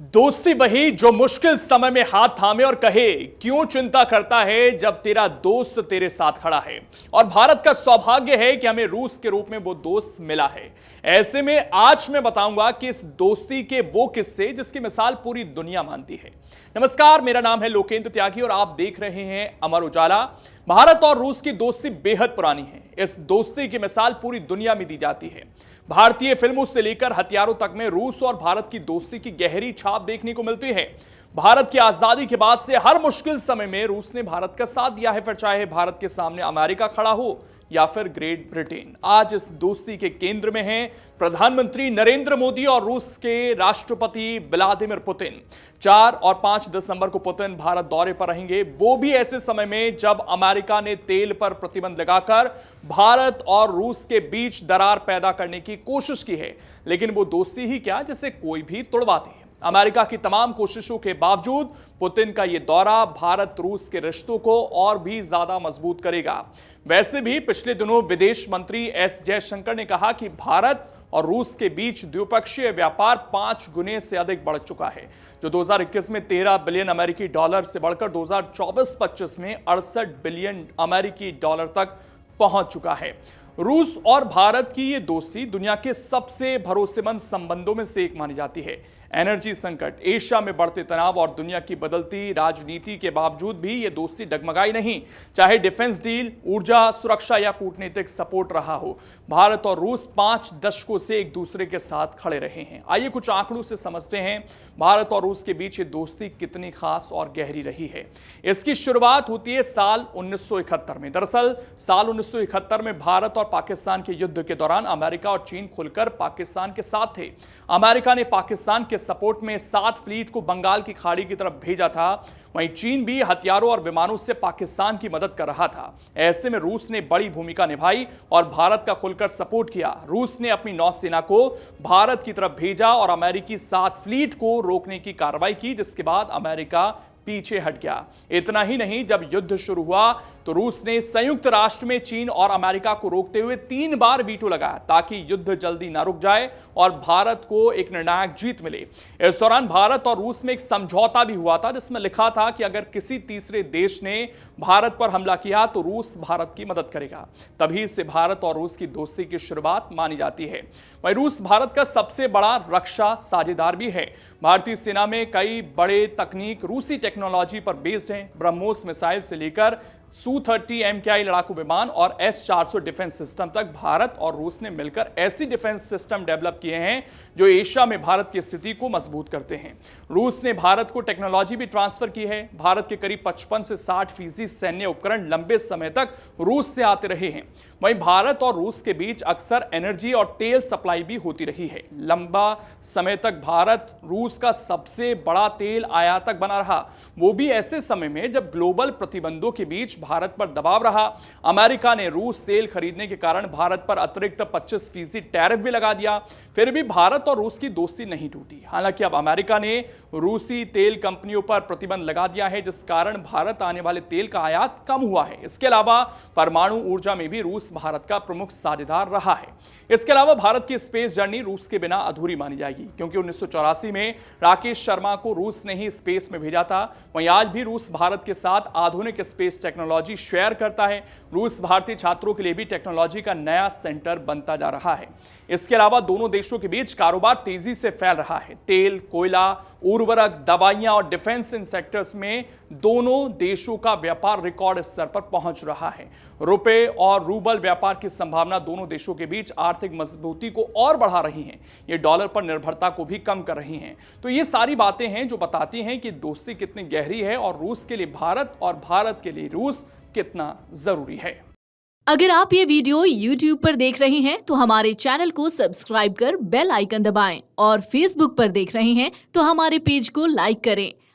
दोस्ती वही जो मुश्किल समय में हाथ थामे और कहे क्यों चिंता करता है जब तेरा दोस्त तेरे साथ खड़ा है। और भारत का सौभाग्य है कि हमें रूस के रूप में वो दोस्त मिला है। ऐसे में आज मैं बताऊंगा कि इस दोस्ती के वो किस्से जिसकी मिसाल पूरी दुनिया मानती है। नमस्कार, मेरा नाम है लोकेंद्र त्यागी और आप देख रहे हैं अमर उजाला। भारत और रूस की दोस्ती बेहद पुरानी है। इस दोस्ती की मिसाल पूरी दुनिया में दी जाती है। भारतीय फिल्मों से लेकर हथियारों तक में रूस और भारत की दोस्ती की गहरी छाप देखने को मिलती है। भारत की आजादी के बाद से हर मुश्किल समय में रूस ने भारत का साथ दिया है, फिर चाहे भारत के सामने अमेरिका खड़ा हो या फिर ग्रेट ब्रिटेन। आज इस दोस्ती के केंद्र में हैं प्रधानमंत्री नरेंद्र मोदी और रूस के राष्ट्रपति व्लादिमीर पुतिन। 4 और 5 दिसंबर को पुतिन भारत दौरे पर रहेंगे, वो भी ऐसे समय में जब अमेरिका ने तेल पर प्रतिबंध लगाकर भारत और रूस के बीच दरार पैदा करने की कोशिश की है। लेकिन वो दोस्ती ही क्या जिसे कोई भी तोड़वा दे। अमेरिका की तमाम कोशिशों के बावजूद पुतिन का यह दौरा भारत रूस के रिश्तों को और भी ज्यादा मजबूत करेगा। वैसे भी पिछले दिनों विदेश मंत्री एस जयशंकर ने कहा कि भारत और रूस के बीच द्विपक्षीय व्यापार 5 गुने से अधिक बढ़ चुका है, जो 2021 में 13 बिलियन अमेरिकी डॉलर से बढ़कर 2024-25 में 68 बिलियन अमेरिकी डॉलर तक पहुंच चुका है। रूस और भारत की ये दोस्ती दुनिया के सबसे भरोसेमंद संबंधों में से एक मानी जाती है। एनर्जी संकट, एशिया में बढ़ते तनाव और दुनिया की बदलती राजनीति के बावजूद भी ये दोस्ती डगमगाई नहीं। चाहे डिफेंस डील, ऊर्जा सुरक्षा या कूटनीतिक सपोर्ट रहा हो, भारत और रूस 5 दशकों से एक दूसरे के साथ खड़े रहे हैं। आइए कुछ आंकड़ों से समझते हैं भारत और रूस के बीच ये दोस्ती कितनी खास और गहरी रही है। इसकी शुरुआत होती है साल 1971 में। दरअसल साल 1971 में भारत और पाकिस्तान के युद्ध के दौरान अमेरिका और चीन खुलकर पाकिस्तान के साथ थे। अमेरिका ने पाकिस्तान के सपोर्ट में 7 फ्लीट को बंगाल की खाड़ी की तरफ भेजा था। वहीं चीन भी हथियारों और विमानों से पाकिस्तान की मदद कर रहा था। ऐसे में रूस ने बड़ी भूमिका निभाई और भारत का खुलकर सपोर्ट किया। रूस ने अपनी नौसेना को भारत की तरफ भेजा और अमेरिकी 7 फ्लीट को रोकने की कार्रवाई की, जिसके बाद अमेरिका पीछे हट गया। इतना ही नहीं, जब युद्ध शुरू हुआ तो रूस ने संयुक्त राष्ट्र में चीन और अमेरिका को रोकते हुए 3 बार वीटो लगाया ताकि युद्ध जल्दी ना रुक जाए और भारत को एक निर्णायक जीत मिले। इस दौरान भारत और रूस में एक समझौता भी हुआ था जिसमें लिखा था कि अगर किसी तीसरे देश ने भारत पर हमला किया तो रूस भारत की मदद करेगा। तभी से भारत और रूस की दोस्ती की शुरुआत मानी जाती है। वहीं रूस भारत का सबसे बड़ा रक्षा साझेदार भी है। भारतीय सेना में कई बड़े तकनीक रूसी टेक्नोलॉजी पर बेस्ड हैं। ब्रह्मोस मिसाइल से लेकर Su-30 MKI लड़ाकू विमान और S-400 डिफेंस सिस्टम तक भारत और रूस ने मिलकर ऐसी डिफेंस सिस्टम डेवलप किए हैं जो एशिया में भारत की स्थिति को मजबूत करते हैं। रूस ने भारत को टेक्नोलॉजी भी ट्रांसफर की है। भारत के करीब 55 से 60% सैन्य उपकरण लंबे समय तक रूस से आते रहे हैं। वहीं भारत और रूस के बीच अक्सर एनर्जी और तेल सप्लाई भी होती रही है। लंबा समय तक भारत रूस का सबसे बड़ा तेल आयातक बना रहा, वो भी ऐसे समय में जब ग्लोबल प्रतिबंधों के बीच भारत पर दबाव रहा। अमेरिका ने रूस तेल खरीदने के कारण भारत पर अतिरिक्त 25% टैरिफ भी लगा दिया। फिर भी भारत और रूस की दोस्ती नहीं टूटी। हालांकि अब अमेरिका ने रूसी तेल कंपनियों पर प्रतिबंध लगा दिया है, जिस कारण भारत आने वाले तेल का आयात कम हुआ है। इसके अलावा परमाणु ऊर्जा में भी रूस भारत का प्रमुख साझेदार रहा है। इसके अलावा भारत की स्पेस जर्नी रूस के बिना अधूरी मानी जाएगी, क्योंकि 1984 में राकेश शर्मा को रूस ने ही स्पेस में भेजा था। वहीं आज भी रूस भारत के साथ आधुनिक स्पेस टेक्नोलॉजी शेयर करता है। रूस भारतीय छात्रों के लिए भी टेक्नोलॉजी का नया सेंटर बनता जा रहा है। इसके अलावा दोनों देशों के बीच कारोबार तेजी से फैल रहा है। तेल, कोयला, उर्वरक, दवाइयां और डिफेंस इन सेक्टर्स में दोनों देशों का व्यापार रिकॉर्ड स्तर पर पहुंच रहा है। रुपए और रूबल व्यापार की संभावना दोनों देशों के बीच आर्थिक मजबूती को और बढ़ा रही हैं। ये डॉलर पर निर्भरता को भी कम कर रही हैं। तो ये सारी बातें हैं जो बताती हैं कि दोस्ती कितनी गहरी है और रूस के लिए भारत और भारत के लिए रूस कितना जरूरी है। अगर आप ये वीडियो YouTube पर देख रहे हैं तो हमारे चैनल को सब्सक्राइब कर बेल आइकन दबाएं और Facebook पर देख रहे हैं तो हमारे पेज को लाइक करें।